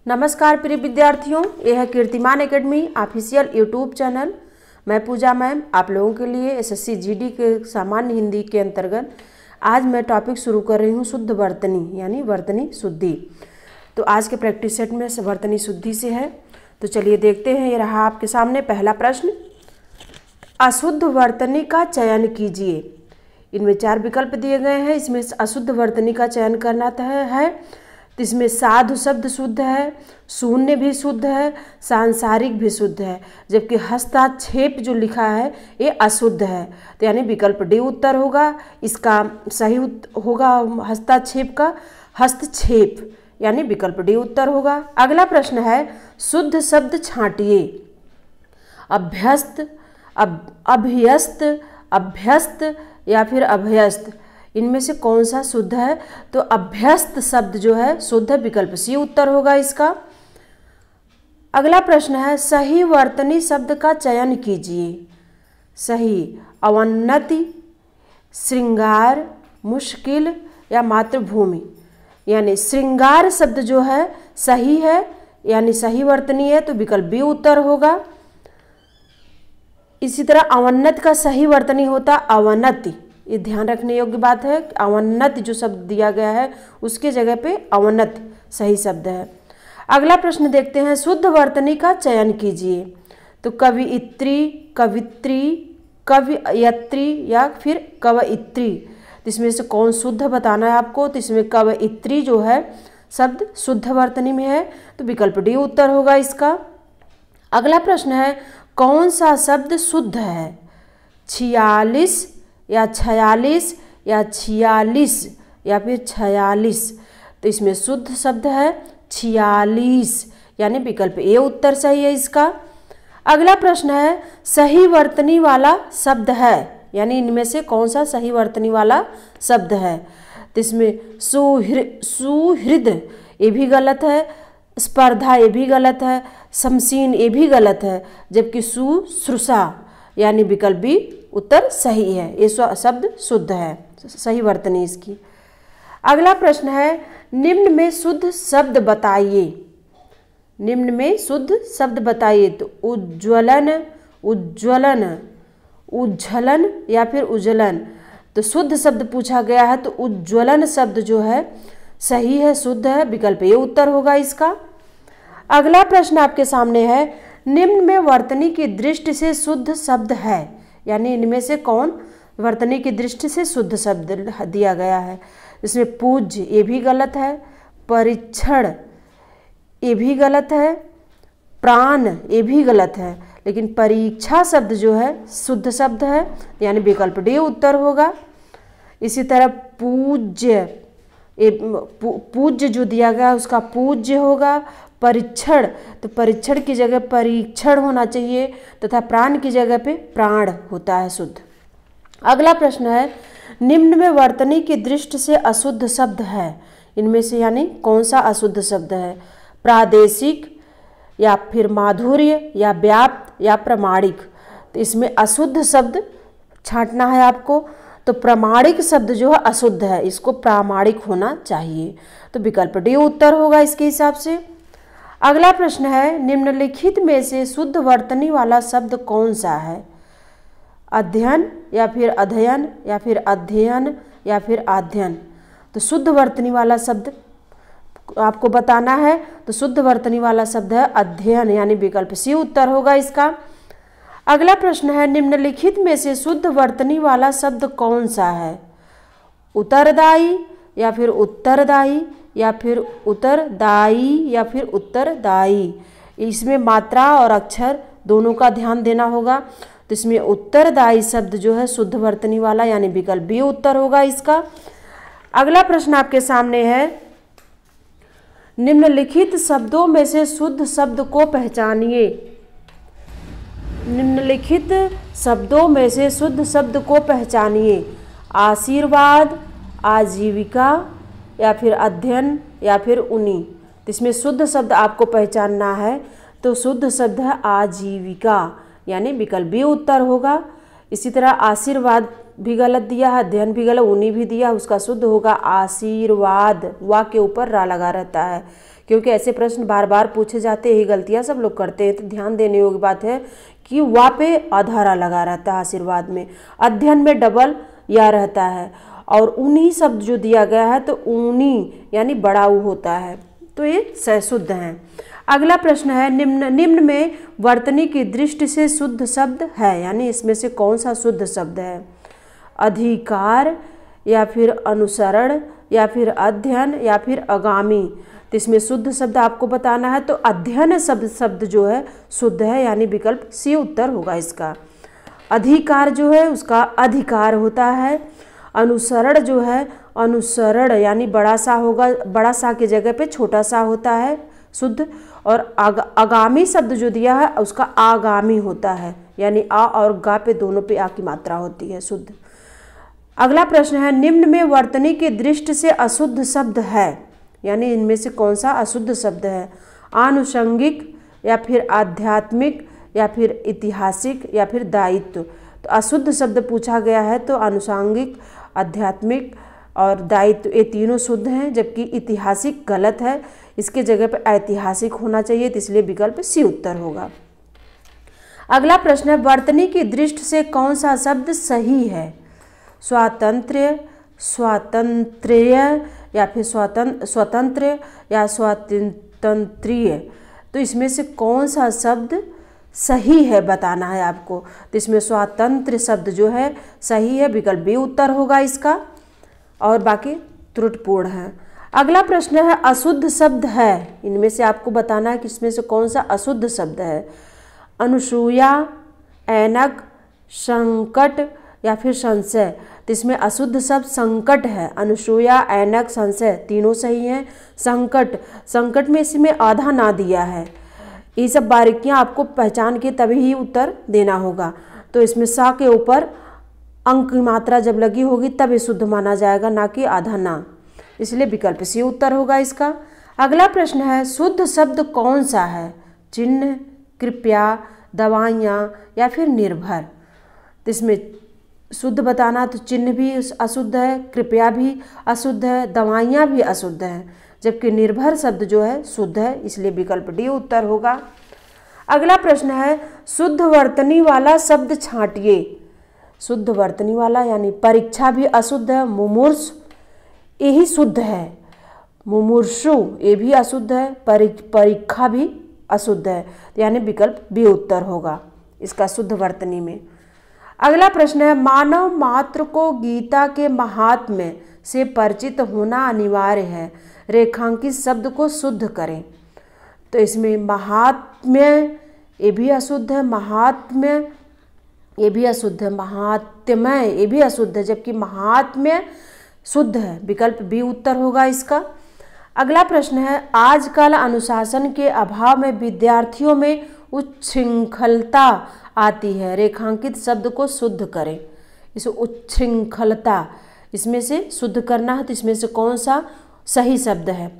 नमस्कार प्रिय विद्यार्थियों, यह है कीर्तिमान एकेडमी ऑफिशियल यूट्यूब चैनल। मैं पूजा मैम आप लोगों के लिए एसएससी जीडी के सामान्य हिंदी के अंतर्गत आज मैं टॉपिक शुरू कर रही हूँ शुद्ध वर्तनी यानी वर्तनी शुद्धि। तो आज के प्रैक्टिस सेट में वर्तनी शुद्धि से है। तो चलिए देखते हैं। ये रहा आपके सामने पहला प्रश्न। अशुद्ध वर्तनी का चयन कीजिए। इनमें 4 विकल्प दिए गए हैं। इसमें अशुद्ध वर्तनी का चयन करना है। तो इसमें साधु शब्द शुद्ध है, शून्य भी शुद्ध है, सांसारिक भी शुद्ध है, जबकि हस्ताक्षेप जो लिखा है ये अशुद्ध है। तो यानी विकल्प डी उत्तर होगा। इसका सही होगा हस्ताक्षेप का हस्तक्षेप, यानी विकल्प डी उत्तर होगा। अगला प्रश्न है शुद्ध शब्द छांटिए। अभ्यस्त, अभ्यस्त, अभ्यस्त या फिर अभ्यस्त, इनमें से कौन सा शुद्ध है? तो अभ्यस्त शब्द जो है शुद्ध है, विकल्प सी उत्तर होगा इसका। अगला प्रश्न है सही वर्तनी शब्द का चयन कीजिए। सही अवन्नति, श्रृंगार, मुश्किल या मातृभूमि। यानी श्रृंगार शब्द जो है सही है, यानी सही वर्तनी है, तो विकल्प बी उत्तर होगा। इसी तरह अवन्नत का सही वर्तनी होता अवनति। ये ध्यान रखने योग्य बात है। अवन्नत जो शब्द दिया गया है उसके जगह पे अवनत सही शब्द है। अगला प्रश्न देखते हैं शुद्ध वर्तनी का चयन कीजिए। तो कवियत्री, कवित्री, कवयत्री या फिर कवयित्री, तो इसमें से कौन शुद्ध बताना है आपको। तो इसमें कवयित्री जो है शब्द शुद्ध वर्तनी में है, तो विकल्प डी उत्तर होगा इसका। अगला प्रश्न है कौन सा शब्द शुद्ध है? 46 या 46 या 46 या फिर 46, तो इसमें शुद्ध शब्द है 46, यानी विकल्प ए उत्तर सही है इसका। अगला प्रश्न है सही वर्तनी वाला शब्द है, यानी इनमें से कौन सा सही वर्तनी वाला शब्द है। तो इसमें सुहृद ये भी गलत है, स्पर्धा ये भी गलत है, शमशीन ये भी गलत है, जबकि शुश्रूषा यानी विकल्प बी उत्तर सही है। ये शब्द शुद्ध है, सही वर्तनी इसकी। अगला प्रश्न है निम्न में शुद्ध शब्द बताइए। निम्न में शुद्ध शब्द बताइए। तो उज्ज्वलन, उज्ज्वलन, उज्जलन या फिर उज्जलन, तो शुद्ध शब्द पूछा गया है, तो उज्ज्वलन शब्द जो है सही है, शुद्ध है, विकल्प ये उत्तर होगा इसका। अगला प्रश्न आपके सामने है निम्न में वर्तनी की दृष्टि से शुद्ध शब्द है, यानी इनमें से कौन वर्तनी की दृष्टि से शुद्ध शब्द दिया गया है। इसमें पूज्य ये भी गलत है, परीक्षण ये भी गलत है, प्राण ये भी गलत है, लेकिन परीक्षा शब्द जो है शुद्ध शब्द है, यानी विकल्प डी उत्तर होगा। इसी तरह पूज्य, पूज्य जो दिया गया उसका पूज्य होगा। परीक्षण, तो परीक्षण की जगह परीक्षण होना चाहिए, तथा प्राण की जगह पे प्राण होता है शुद्ध। अगला प्रश्न है निम्न में वर्तनी की दृष्टि से अशुद्ध शब्द है। इनमें से यानी कौन सा अशुद्ध शब्द है? प्रादेशिक या फिर माधुर्य या व्याप्त या प्रमाणिक, तो इसमें अशुद्ध शब्द छांटना है आपको। तो प्रामाणिक शब्द जो है अशुद्ध है, इसको प्रामाणिक होना चाहिए, तो विकल्प डी उत्तर होगा इसके हिसाब से। अगला प्रश्न है निम्नलिखित में से शुद्ध वर्तनी वाला शब्द कौन सा है? अध्ययन या फिर अध्ययन या फिर अध्ययन या फिर अध्ययन, तो शुद्ध वर्तनी वाला शब्द आपको बताना है। तो शुद्ध वर्तनी वाला शब्द है अध्ययन, यानी विकल्प सी उत्तर होगा इसका। अगला प्रश्न है निम्नलिखित में से शुद्ध वर्तनी वाला शब्द कौन सा है? उत्तरदायी या फिर उत्तरदायी या फिर उत्तरदायी या फिर उत्तरदायी, इसमें मात्रा और अक्षर दोनों का ध्यान देना होगा। तो इसमें उत्तरदायी शब्द जो है शुद्ध वर्तनी वाला, यानी विकल्प बी उत्तर होगा इसका। अगला प्रश्न आपके सामने है निम्नलिखित शब्दों में से शुद्ध शब्द को पहचानिए। निम्नलिखित शब्दों में से शुद्ध शब्द को पहचानिए। आशीर्वाद, आजीविका या फिर अध्ययन या फिर उन्हीं, तो इसमें शुद्ध शब्द आपको पहचानना है। तो शुद्ध शब्द है आजीविका, यानी विकल्प बी उत्तर होगा। इसी तरह आशीर्वाद भी गलत दिया है, अध्ययन भी गलत, ऊनी भी दिया, उसका शुद्ध होगा आशीर्वाद। वा के ऊपर रा लगा रहता है, क्योंकि ऐसे प्रश्न बार बार पूछे जाते, यही गलतियां सब लोग करते हैं। तो ध्यान देने योग्य बात है कि वा पे आधा रा लगा रहता है आशीर्वाद में। अध्ययन में डबल या रहता है, और ऊनी शब्द जो दिया गया है तो ऊनी यानी बड़ा ऊ होता है, तो ये शुद्ध है। अगला प्रश्न है, निम्न में वर्तनी की दृष्टि से शुद्ध शब्द है, यानी इसमें से कौन सा शुद्ध शब्द है? अधिकार, या फिर अनुसरण, या फिर अध्ययन, या फिर आगामी। तो इसमें शुद्ध शब्द आपको बताना है, तो अध्ययन शब्द जो है शुद्ध है, यानी विकल्प सी उत्तर होगा इसका। अधिकार जो है उसका अधिकार होता है। अनुसरण जो है अनुसरण यानी बड़ा सा होगा, बड़ा सा की जगह पे छोटा सा होता है, शुद्ध। और आगामी शब्द जो दिया है उसका आगामी होता है, यानी आ और गा पे दोनों पे आ की मात्रा होती है, शुद्ध। अगला प्रश्न है, निम्न में वर्तनी की दृष्टि से अशुद्ध शब्द है, यानी इनमें से कौन सा अशुद्ध शब्द है? आनुषंगिक, या फिर आध्यात्मिक, या फिर ऐतिहासिक, या फिर दायित्व। तो अशुद्ध शब्द पूछा गया है, तो आनुषंगिक, आध्यात्मिक और दायित्व ये तीनों शुद्ध हैं, जबकि ऐतिहासिक गलत है, इसके जगह पर ऐतिहासिक होना चाहिए, तो इसलिए विकल्प सी उत्तर होगा। अगला प्रश्न है, वर्तनी की दृष्टि से कौन सा शब्द सही है? स्वातंत्र्य, स्वातंत्र्य, या फिर स्वतंत्र, या स्वातंत्र्य। तो इसमें से कौन सा शब्द सही है बताना है आपको। तो इसमें स्वातंत्र्य शब्द जो है सही है, विकल्प बी उत्तर होगा इसका, और बाकी त्रुटिपूर्ण है। अगला प्रश्न है, अशुद्ध शब्द है, इनमें से आपको बताना है कि इसमें से कौन सा अशुद्ध शब्द है? अनुसूया, ऐनक, संकट, या फिर संशय। तो इसमें अशुद्ध शब्द संकट है। अनुसूया, ऐनक, संशय तीनों सही हैं। संकट में इसमें आधा ना दिया है। ये सब बारीकियां आपको पहचान के तभी ही उत्तर देना होगा। तो इसमें सा के ऊपर अंक की मात्रा जब लगी होगी तब ये शुद्ध माना जाएगा, ना कि आधा ना, इसलिए विकल्प सी उत्तर होगा इसका। अगला प्रश्न है, शुद्ध शब्द कौन सा है? चिन्ह, कृपया, दवाइयाँ, या फिर निर्भर। तो इसमें शुद्ध बताना, तो चिन्ह भी अशुद्ध है, कृपया भी अशुद्ध है, दवाइयाँ भी अशुद्ध हैं, जबकि निर्भर शब्द जो है शुद्ध है, इसलिए विकल्प डी उत्तर होगा। अगला प्रश्न है, शुद्ध वर्तनी वाला शब्द छांटिए। शुद्ध वर्तनी वाला यानी परीक्षा भी अशुद्ध है, मुमूर्ष यही शुद्ध है, मुमूर्षु ये भी अशुद्ध है, परीक्षा भी अशुद्ध है, यानी विकल्प बी उत्तर होगा इसका शुद्ध वर्तनी में। अगला प्रश्न है, मानव मात्र को गीता के महात्म्य से परिचित होना अनिवार्य है, रेखांकित शब्द को शुद्ध करें। तो इसमें महात्म्य ये भी अशुद्ध है, महात्म्य ये भी अशुद्ध है, महात्म्य ये भी अशुद्ध है, जबकि महात्म्य शुद्ध है, विकल्प बी उत्तर होगा इसका। अगला प्रश्न है, आजकल अनुशासन के अभाव में विद्यार्थियों में उच्छृंखलता आती है, रेखांकित शब्द को शुद्ध करें। इस उच्छृंखलता इसमें से शुद्ध करना है, तो इसमें से कौन सा सही शब्द है?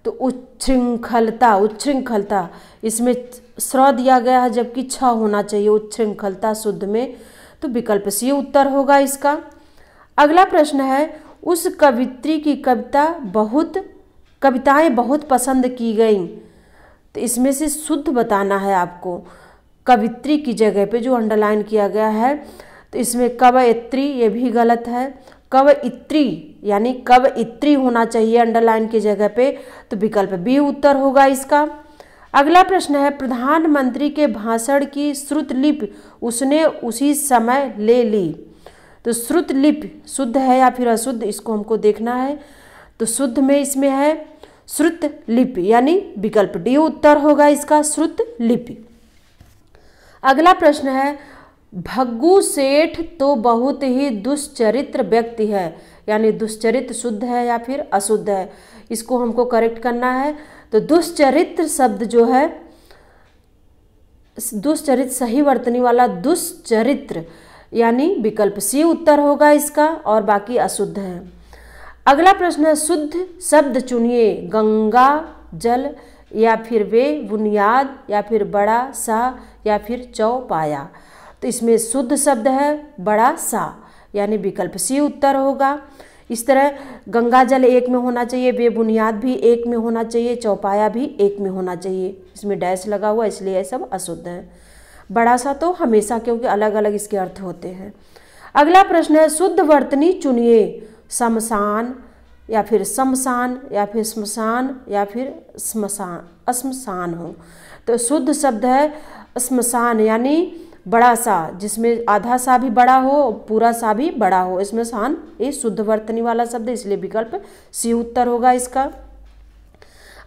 तो उच्छृंखलता, उच्छृंखलता इसमें स्र दिया गया है, जबकि छ होना चाहिए उच्छृंखलता शुद्ध में, तो विकल्प सी उत्तर होगा इसका। अगला प्रश्न है, उस कवित्री की कविताएं बहुत पसंद की गईं। तो इसमें से शुद्ध बताना है आपको। कवित्री की जगह पे जो अंडरलाइन किया गया है, तो इसमें कवयित्री ये भी गलत है, कवयित्री यानी कवयित्री होना चाहिए अंडरलाइन की जगह पे, तो विकल्प बी उत्तर होगा इसका। अगला प्रश्न है, प्रधानमंत्री के भाषण की श्रुतलिपि उसने उसी समय ले ली। तो श्रुतलिपि शुद्ध है या फिर अशुद्ध, इसको हमको देखना है। तो शुद्ध में इसमें है श्रुतलिपि, यानी विकल्प डी उत्तर होगा इसका, श्रुतलिपि। अगला प्रश्न है, भग्गू सेठ तो बहुत ही दुष्चरित्र व्यक्ति है, यानी दुष्चरित्र शुद्ध है या फिर अशुद्ध है, इसको हमको करेक्ट करना है। तो दुष्चरित्र शब्द जो है, दुष्चरित्र सही वर्तनी वाला दुष्चरित्र, यानी विकल्प सी उत्तर होगा इसका, और बाकी अशुद्ध है। अगला प्रश्न है, शुद्ध शब्द चुनिए, गंगा जल, या फिर वे बुनियाद, या फिर बड़ा सा, या फिर चौपाया। तो इसमें शुद्ध शब्द है बड़ा सा, यानी विकल्प सी उत्तर होगा। इस तरह गंगा जल एक में होना चाहिए, बेबुनियाद भी एक में होना चाहिए, चौपाया भी एक में होना चाहिए। इसमें डैश लगा हुआ इसलिए ये सब अशुद्ध है। बड़ा सा तो हमेशा, क्योंकि अलग अलग इसके अर्थ होते हैं। अगला प्रश्न है शुद्ध वर्तनी चुनिए। शमशान या फिर शमशान या फिर श्मशान या फिर श्मशान हो। तो शुद्ध शब्द है श्मशान, यानी बड़ा सा, जिसमें आधा सा भी बड़ा हो पूरा सा भी बड़ा हो। इसमें शान ये शुद्ध वर्तनी वाला शब्द है, इसलिए विकल्प सी उत्तर होगा इसका।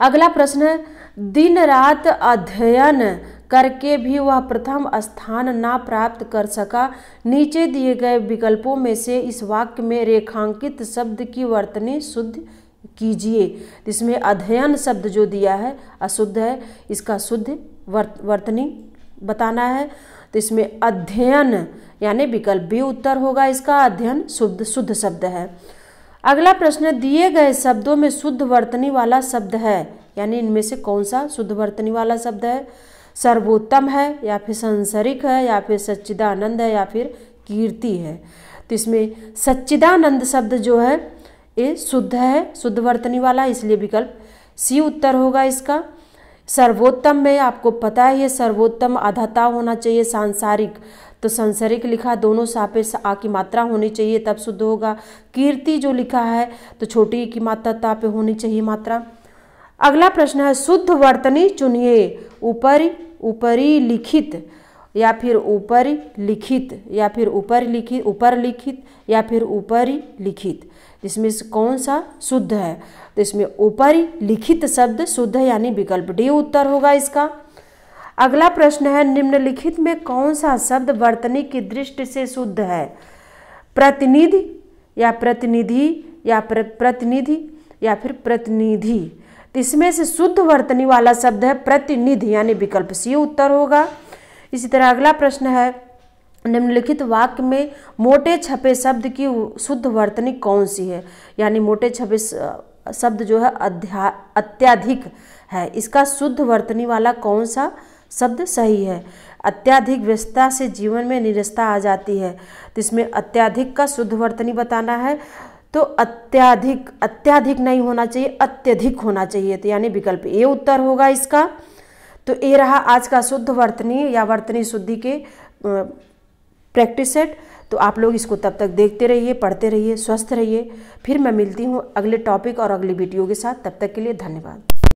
अगला प्रश्न है दिन रात अध्ययन करके भी वह प्रथम स्थान ना प्राप्त कर सका। नीचे दिए गए विकल्पों में से इस वाक्य में रेखांकित शब्द की वर्तनी शुद्ध कीजिए। इसमें अध्ययन शब्द जो दिया है अशुद्ध है, इसका शुद्ध वर्तनी बताना है। तो इसमें अध्ययन यानी विकल्प बी उत्तर होगा इसका। अध्ययन शुद्ध शब्द है। अगला प्रश्न दिए गए शब्दों में शुद्ध वर्तनी वाला शब्द है, यानी इनमें से कौन सा शुद्ध वर्तनी वाला शब्द है। सर्वोत्तम है या फिर सांसारिक है या फिर सच्चिदानंद है या फिर कीर्ति है। तो इसमें सच्चिदानंद शब्द जो है ये शुद्ध है, शुद्ध वर्तनी वाला, इसलिए विकल्प सी उत्तर होगा इसका। सर्वोत्तम में आपको पता है ये सर्वोत्तम आधाता होना चाहिए। सांसारिक तो सांसारिक लिखा, दोनों सा पे आ की मात्रा होनी चाहिए तब शुद्ध होगा। कीर्ति जो लिखा है तो छोटी की मात्रा ता पे होनी चाहिए मात्रा। अगला प्रश्न है शुद्ध वर्तनी चुनिए। ऊपरी लिखित या फिर ऊपरी लिखित या फिर ऊपर लिखित या फिर ऊपरी लिखित, इसमें से कौन सा शुद्ध है। तो इसमें ऊपरी लिखित शब्द शुद्ध है, यानी विकल्प डी उत्तर होगा इसका। अगला प्रश्न है निम्नलिखित में कौन सा शब्द वर्तनी की दृष्टि से शुद्ध है। प्रतिनिधि या प्रतिनिधि या प्रतिनिधि या फिर प्रतिनिधि। तो इसमें से शुद्ध वर्तनी वाला शब्द है प्रतिनिधि, यानी विकल्प सी उत्तर होगा। इसी तरह अगला प्रश्न है निम्नलिखित वाक्य में मोटे छपे शब्द की शुद्ध वर्तनी कौन सी है, यानी मोटे छपे शब्द जो है अत्याधिक है, इसका शुद्ध वर्तनी वाला कौन सा शब्द सही है। अत्याधिक व्यस्तता से जीवन में निरस्ता आ जाती है, तो इसमें अत्याधिक का शुद्ध वर्तनी बताना है। तो अत्याधिक नहीं होना चाहिए, अत्यधिक होना चाहिए, तो यानी विकल्प ए उत्तर होगा इसका। तो ये रहा आज का शुद्ध वर्तनी या वर्तनी शुद्धि के प्रैक्टिस सेट। तो आप लोग इसको तब तक देखते रहिए, पढ़ते रहिए, स्वस्थ रहिए। फिर मैं मिलती हूँ अगले टॉपिक और अगली वीडियो के साथ। तब तक के लिए धन्यवाद।